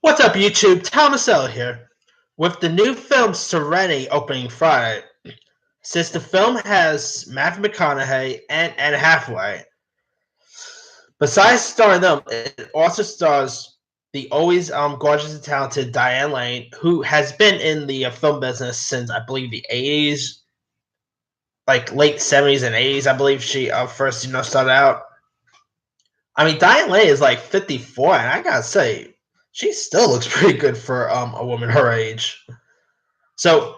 What's up, YouTube? Thomas L here. With the new film Serenity opening Friday, since the film has Matthew McConaughey and Anne Hathaway, besides starring them, it also stars the always gorgeous and talented Diane Lane, who has been in the film business since I believe the 80s, like late 70s and 80s. I believe she first started out. I mean, Diane Lane is like 54, and I gotta say, she still looks pretty good for a woman her age. So,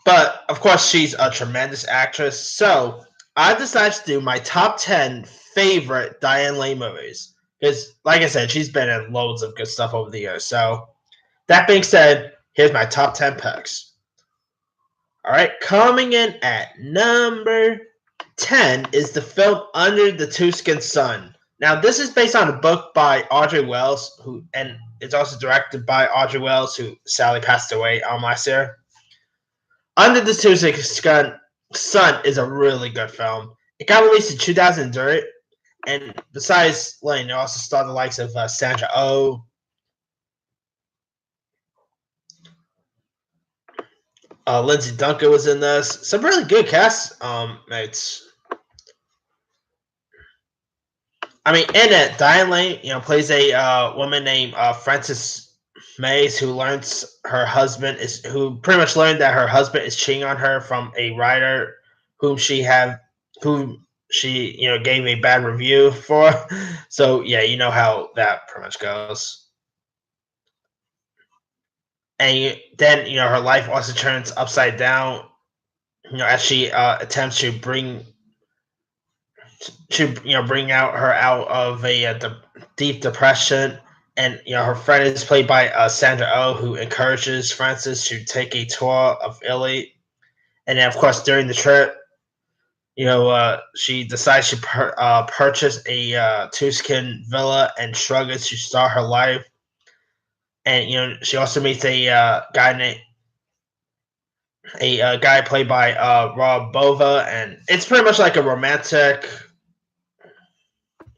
but of course, she's a tremendous actress. So, I decided to do my top 10 favorite Diane Lane movies. Because, like I said, she's been in loads of good stuff over the years. So, that being said, here's my top 10 picks. All right, coming in at number 10 is the film Under the Tuscan Sun. Now, this is based on a book by Audrey Wells, and it's also directed by Audrey Wells, who sadly passed away last year. Under the Tuscan Sun is a really good film. It got released in 2003, and besides Lane, it also starred the likes of Sandra Oh, Lindsay Duncan was in this. Some really good cast mates. I mean, in it, Diane Lane, plays a woman named Frances Mays who pretty much learned that her husband is cheating on her from a writer whom she gave a bad review for. So yeah, you know how that pretty much goes. And then her life also turns upside down. As she attempts to bring out her out of a deep depression. And her friend is played by Sandra Oh, who encourages Frances to take a tour of Italy. And then, of course, during the trip, she decides to purchase a Tuscan villa and struggles to start her life. And she also meets a guy played by Rob Bova, and it's pretty much like a romantic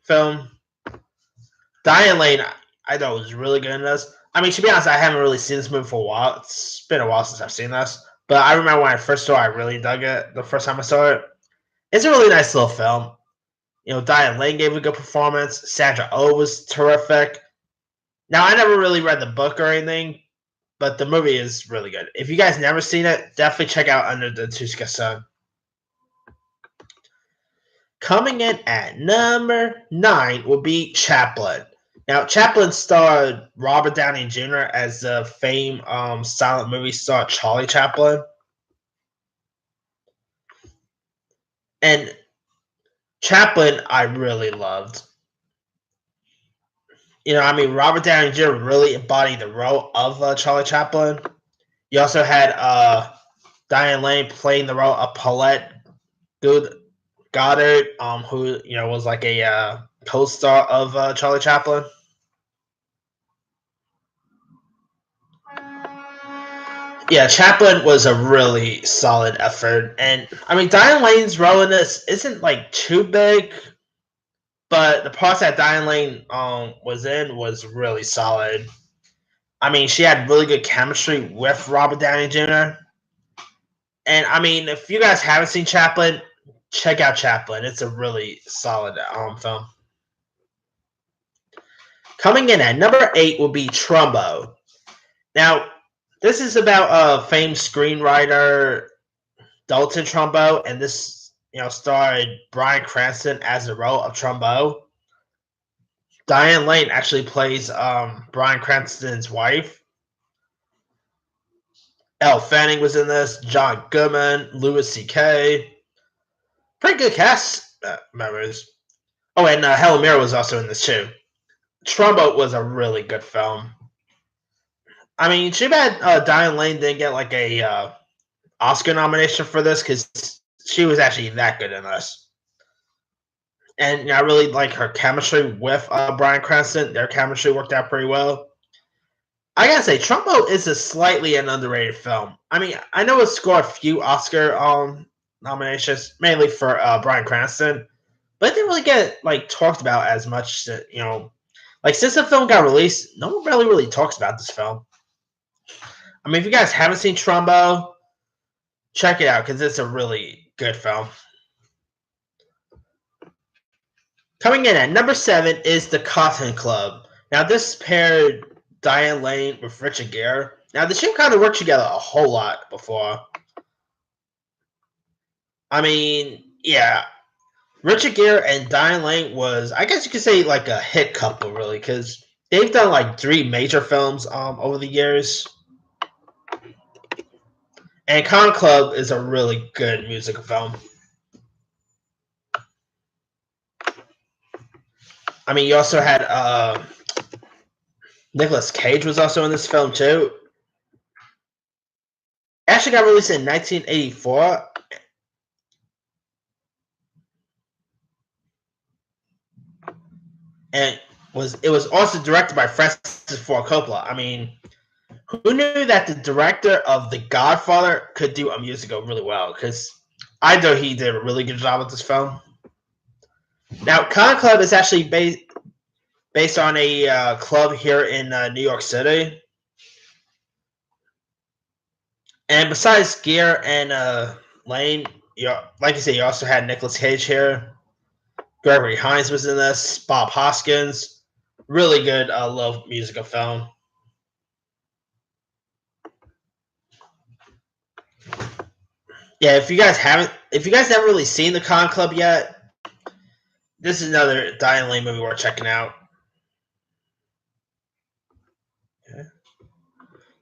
film. Diane Lane, I thought was really good in this. I mean, to be honest, I haven't really seen this movie for a while. It's been a while since I've seen this. But I remember when I first saw it, I really dug it the first time I saw it. It's a really nice little film. Diane Lane gave a good performance. Sandra Oh was terrific. Now, I never really read the book or anything, but the movie is really good. If you guys never seen it, definitely check out Under the Tuscan Sun. Coming in at number 9 will be Chaplin. Now, Chaplin starred Robert Downey Jr. as the famed silent movie star Charlie Chaplin. And Chaplin, I really loved. Robert Downey Jr. really embodied the role of Charlie Chaplin. You also had Diane Lane playing the role of Paulette Goddard, who was like a co-star of Charlie Chaplin. Yeah, Chaplin was a really solid effort, and I mean Diane Lane's role in this isn't like too big, but the parts that Diane Lane was in was really solid. I mean, she had really good chemistry with Robert Downey Jr. And I mean, if you guys haven't seen Chaplin, check out Chaplin. It's a really solid film. Coming in at number 8 will be Trumbo. Now, this is about a famed screenwriter, Dalton Trumbo, and this starred Bryan Cranston as the role of Trumbo. Diane Lane actually plays Bryan Cranston's wife. Elle Fanning was in this. John Goodman, Louis C.K. Pretty good cast members. Oh, and Helen Mirren was also in this too. Trumbo was a really good film. I mean, too bad Diane Lane didn't get like a Oscar nomination for this because she was actually that good in this. And I really like her chemistry with Bryan Cranston. Their chemistry worked out pretty well. I gotta say, Trumbo is an underrated film. I mean, I know it scored a few Oscar nominations, mainly for Bryan Cranston, but it didn't really get talked about as much. Like since the film got released, no one really talks about this film. I mean, if you guys haven't seen Trumbo, check it out because it's a really good film. Coming in at number 7 is The Cotton Club. Now, this paired Diane Lane with Richard Gere. Now, the two kind of worked together a whole lot before. I mean, yeah, Richard Gere and Diane Lane was, I guess you could say, like a hit couple, really, because they've done like 3 major films over the years. And Cotton Club is a really good musical film. I mean, you also had Nicolas Cage was also in this film too. It actually got released in 1984. And it was also directed by Francis Ford Coppola. I mean, who knew that the director of The Godfather could do a musical really well? Because I know he did a really good job with this film. Now, Cotton Club is actually based on a club here in New York City. And besides Gere and Lane, like you said, you also had Nicolas Cage here. Gregory Hines was in this. Bob Hoskins. Really good love musical film. Yeah, if you guys never really seen The Cotton Club yet, this is another Diane Lane movie worth checking out. Okay.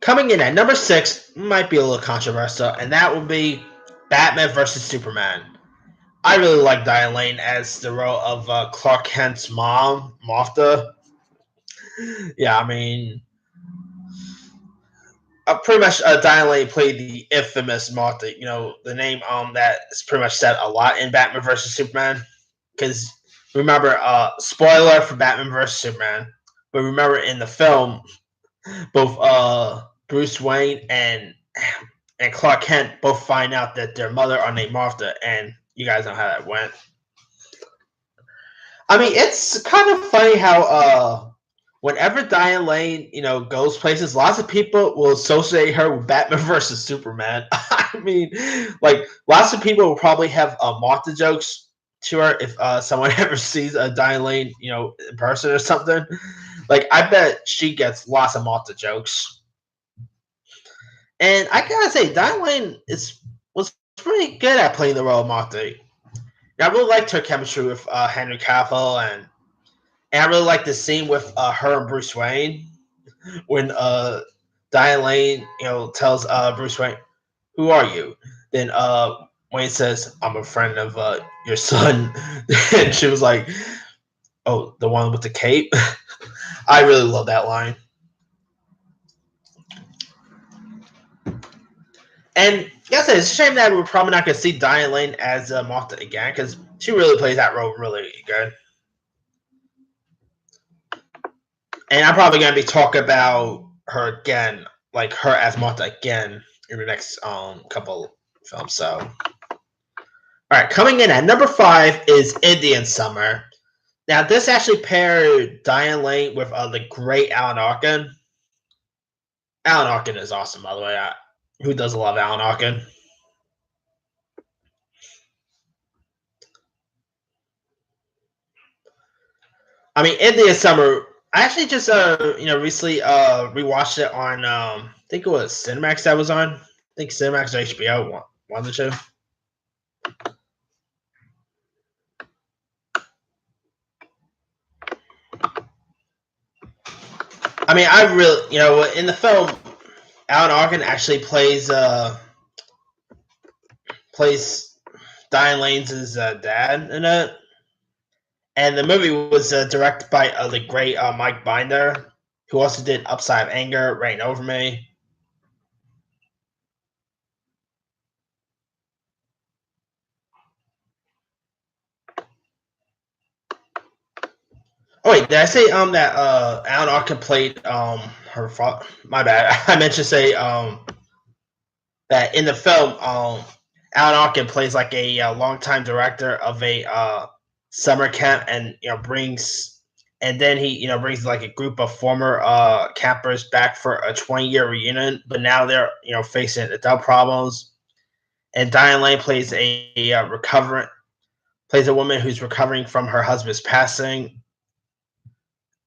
Coming in at number 6 might be a little controversial, and that would be Batman vs Superman. I really like Diane Lane as the role of Clark Kent's mom, Martha. Yeah, I mean, pretty much Diane Lane played the infamous Martha. You know, the name that is pretty much said a lot in Batman vs Superman. Because remember, spoiler for Batman vs Superman, but remember in the film, both Bruce Wayne and Clark Kent both find out that their mother are named Martha, and you guys know how that went. I mean, it's kind of funny how whenever Diane Lane, goes places, lots of people will associate her with Batman versus Superman. I mean, like lots of people will probably have Martha jokes to her if someone ever sees a Diane Lane, in person or something. Like, I bet she gets lots of Martha jokes. And I gotta say, Diane Lane was pretty good at playing the role of Martha. I really liked her chemistry with Henry Cavill, and I really liked the scene with her and Bruce Wayne when Diane Lane, tells Bruce Wayne, "Who are you?" Then Wayne says, "I'm a friend of your son," and she was like, "Oh, the one with the cape." I really love that line. And yes, it's a shame that we're probably not going to see Diane Lane as Martha again because she really plays that role really good. And I'm probably going to be talking about her again, like her as Martha again in the next couple films. So, all right, coming in at number 5 is Indian Summer. Now, this actually paired Diane Lane with the great Alan Arkin. Alan Arkin is awesome, by the way. Who doesn't love Alan Arkin? I mean, Indian Summer. I actually just recently rewatched it on I think it was Cinemax that was on. I think Cinemax or HBO, one of the two. I mean, I really, in the film, Alan Arkin actually plays Diane Lane's dad in it, and the movie was directed by the great Mike Binder, who also did Upside of Anger, Reign Over Me. Oh wait, did I say that Alan Arkin played her father? My bad. I meant to say that in the film Alan Arkin plays like a longtime director of a summer camp, and brings and then he brings like a group of former campers back for a 20-year reunion, but now they're facing adult problems. And Diane Lane plays plays a woman who's recovering from her husband's passing.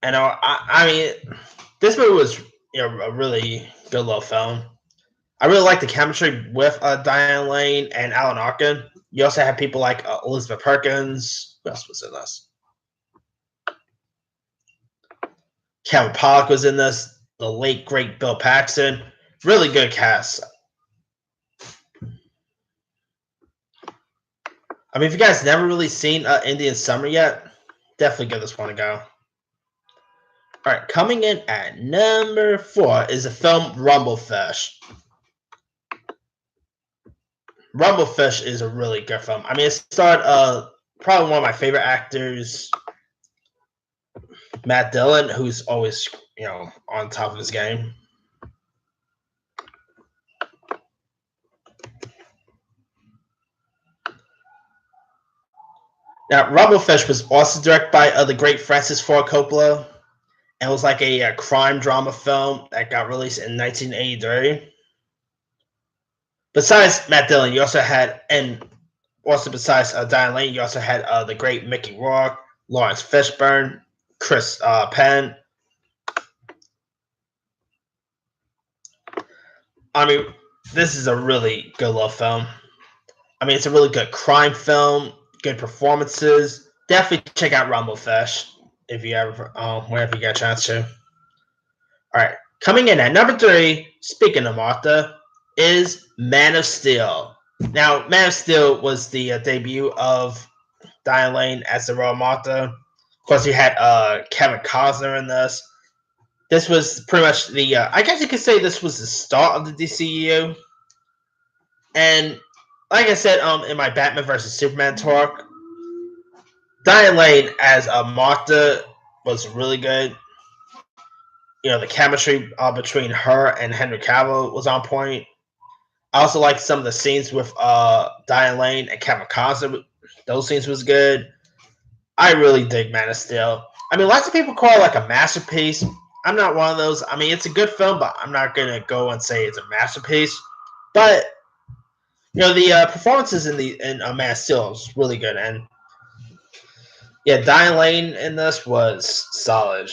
And I mean, this movie was a really good little film. I really like the chemistry with Diane Lane and Alan Arkin. You also have people like Elizabeth Perkins. Who else was in this? Kevin Pollak was in this. The late great Bill Paxton. Really good cast. I mean, if you guys never really seen Indian Summer yet, definitely give this one a go. All right, coming in at number 4 is the film Rumblefish. Rumblefish is a really good film. I mean, it starred probably one of my favorite actors, Matt Dillon, who's always on top of his game. Now, Rumblefish was also directed by the great Francis Ford Coppola, and was like a crime drama film that got released in 1983. Besides Matt Dillon, you also had, and also besides Diane Lane, you also had the great Mickey Rourke, Lawrence Fishburne, Chris Penn. I mean, this is a really good love film. I mean, it's a really good crime film, good performances. Definitely check out Rumblefish if you ever, whenever you get a chance to. All right, coming in at number 3, speaking of Martha, is Man of Steel. Now, Man of Steel was the debut of Diane Lane as the role of Martha. Of course, you had Kevin Costner in this. This was pretty much the, I guess you could say this was the start of the DCU. And like I said in my Batman vs. Superman talk, Diane Lane as Martha was really good. The chemistry between her and Henry Cavill was on point. I also like some of the scenes with Diane Lane and Kevin Costner. Those scenes was good. I really dig Man of Steel. I mean, lots of people call it like a masterpiece. I'm not one of those. I mean, it's a good film, but I'm not gonna go and say it's a masterpiece. But the performances in Man of Steel was really good, and yeah, Diane Lane in this was solid.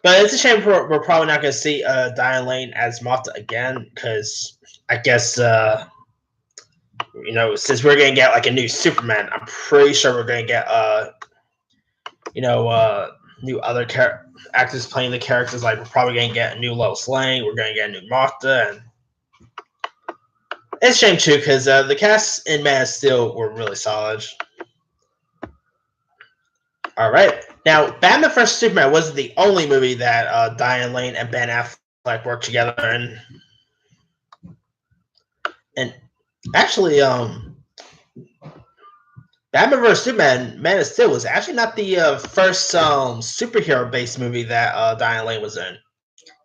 But it's a shame we're probably not going to see Diane Lane as Martha again, because I guess since we're going to get like a new Superman, I'm pretty sure we're going to get new other actors playing the characters. Like, we're probably going to get a new Lois Lane, we're going to get a new Martha, and it's a shame too, because the cast in Man of Steel were really solid. All right. Now, Batman vs. Superman wasn't the only movie that Diane Lane and Ben Affleck worked together in. And actually, Batman vs. Superman, Man of Steel was actually not the first superhero-based movie that Diane Lane was in.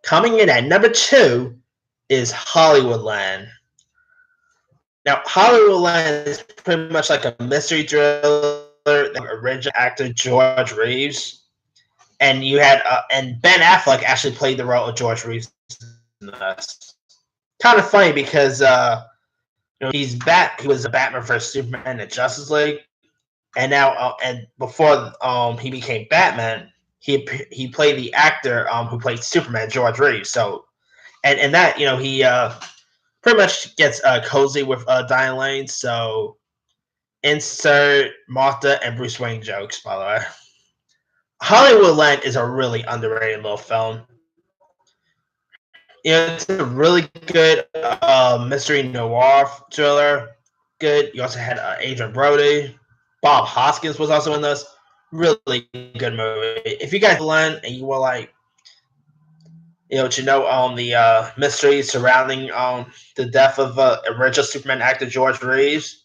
Coming in at number 2 is Hollywoodland. Now, Hollywoodland is pretty much like a mystery thriller. The original actor George Reeves, and you had and Ben Affleck actually played the role of George Reeves. Kind of funny because he was a Batman vs Superman in Justice League, and now and before he became Batman, he played the actor who played Superman, George Reeves. So and that he pretty much gets cozy with Diane Lane. So insert Martha and Bruce Wayne jokes, by the way. Hollywoodland is a really underrated little film. It's a really good mystery noir thriller. Good. You also had Adrian Brody. Bob Hoskins was also in this. Really good movie. If you guys learn and you were like, the mystery surrounding the death of original Superman actor George Reeves,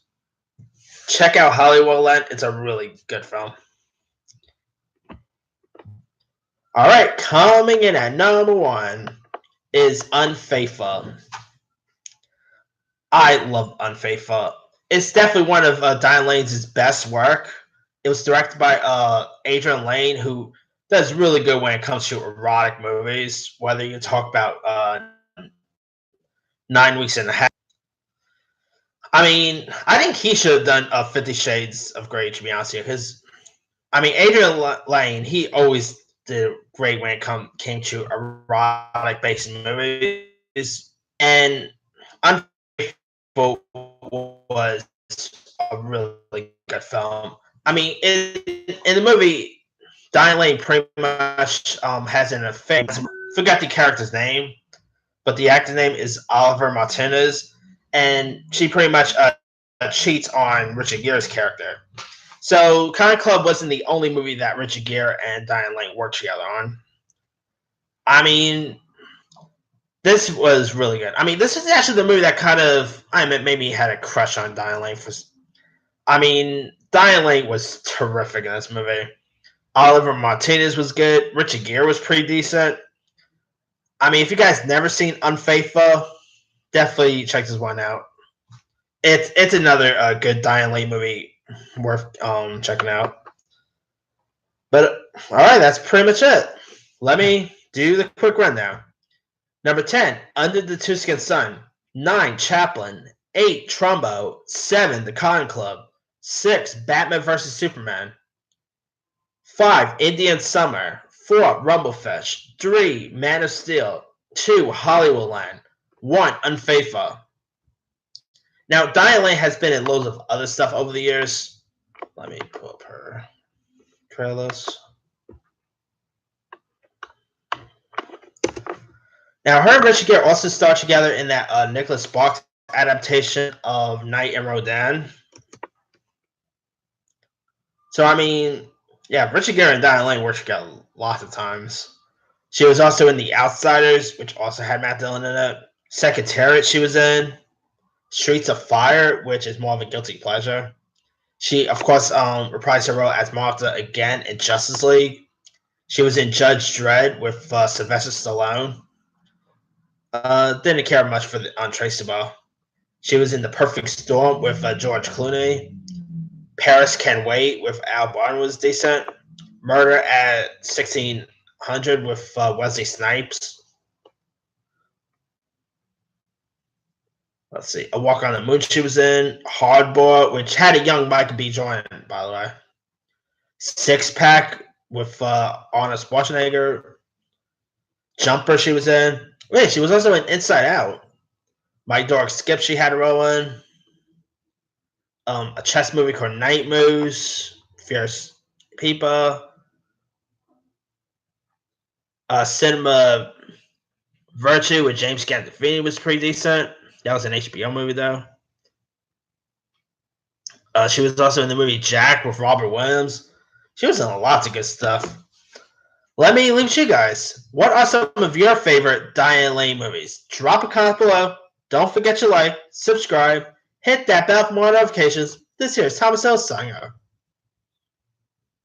check out Hollywoodland. It's a really good film. All right, coming in at number 1 is Unfaithful. I love Unfaithful. It's definitely one of Diane Lane's best work. It was directed by Adrian Lane, who does really good when it comes to erotic movies. Whether you talk about 9 Weeks and a Half. I mean, I think he should have done 50 Shades of Grey, to be honest with you, because I mean, Adrian Lane, he always did great when it came to erotic-based movies, and Unfaithful was a really good film. I mean, in the movie, Diane Lane pretty much has an affair. I forgot the character's name, but the actor's name is Oliver Martinez, and she pretty much cheats on Richard Gere's character. So, Con Club wasn't the only movie that Richard Gere and Diane Lane worked together on. I mean, this was really good. I mean, this is actually the movie that kind of made me had a crush on Diane Lane. I mean, Diane Lane was terrific in this movie. Oliver Martinez was good. Richard Gere was pretty decent. I mean, if you guys never seen Unfaithful, definitely check this one out. It's another good Diane Lane movie worth checking out. But all right, that's pretty much it. Let me do the quick rundown. Number 10, Under the Tuscan Sun. 9, Chaplin. 8, Trumbo. 7, The Con Club. 6, Batman vs. Superman. 5, Indian Summer. 4, Rumblefish. 3, Man of Steel. 2, Hollywoodland. 1, Unfaithful. Now, Diane Lane has been in loads of other stuff over the years. Let me pull up her trailers. Now, her and Richard Gere also starred together in that Nicholas Sparks adaptation of Night in Rodin. So, I mean, yeah, Richard Gere and Diane Lane worked together lots of times. She was also in The Outsiders, which also had Matt Dillon in it. Secretariat she was in. Streets of Fire, which is more of a guilty pleasure. She, of course, reprised her role as Martha again in Justice League. She was in Judge Dredd with Sylvester Stallone. Didn't care much for the Untraceable. She was in The Perfect Storm with George Clooney. Paris Can Wait with Al Barton was decent. Murder at 1600 with Wesley Snipes. Let's see. A Walk on the Moon she was in. Hardball, which had a young Michael B. Jordan, by the way. Six Pack with Arnold Schwarzenegger. Jumper she was in. Wait, she was also in Inside Out. My Dog Skip she had a role in. A chess movie called Night Moves. Fierce People. Cinema Virtue with James Gandolfini was pretty decent. That was an HBO movie, though. She was also in the movie Jack with Robert Williams. She was in lots of good stuff. Let me leave it to you guys. What are some of your favorite Diane Lane movies? Drop a comment below. Don't forget to like, subscribe, hit that bell for more notifications. This here is Thomas L. signing off.